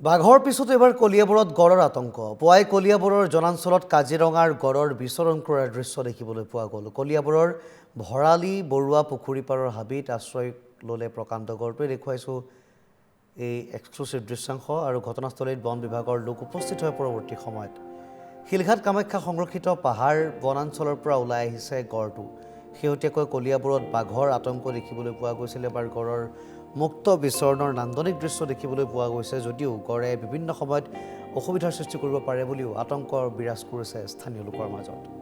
বাঘৰ পিছতো এবাৰ কলিয়াবৰত গড়ৰ আতংক পুৱাই কলিয়াবৰৰ জনাঞ্চলত কাজিৰঙাৰ গড়ৰ বিচৰণ কৰাৰ দৃশ্য দেখিবলৈ পোৱা গ'ল কলিয়াবৰৰ ভৰালী বৰুৱা পুখুৰী পাৰৰ হাবিত আশ্ৰয় ল'লে প্ৰকাণ্ড গড়টোৱে দেখুৱাইছো এই এক্সক্লুসিভ দৃশ্যাংশ আৰু ঘটনাস্থলীত বন বিভাগৰ লোক উপস্থিত হৈ পৰৱৰ্তী সময়ত শিলঘাট কামাখ্যা সংৰক্ষিত পাহাৰ বনাঞ্চলৰ পৰা ওলাই আহিছে গড়টো শেহতীয়াকৈ কলিয়াবৰত বাঘৰ আতংক দেখিবলৈ পোৱা গৈছিল এবাৰ গড়ৰ মুক্ত বিচৰণৰ নান্দনিক দৃশ্য দেখিবলৈ পোৱা গৈছে যদিও গড়ে বিভিন্ন সময়ত অসুবিধাৰ সৃষ্টি কৰিব পাৰে বুলিও আতংকৰ বিৰাজ কৰিছে স্থানীয় লোকৰ মাজত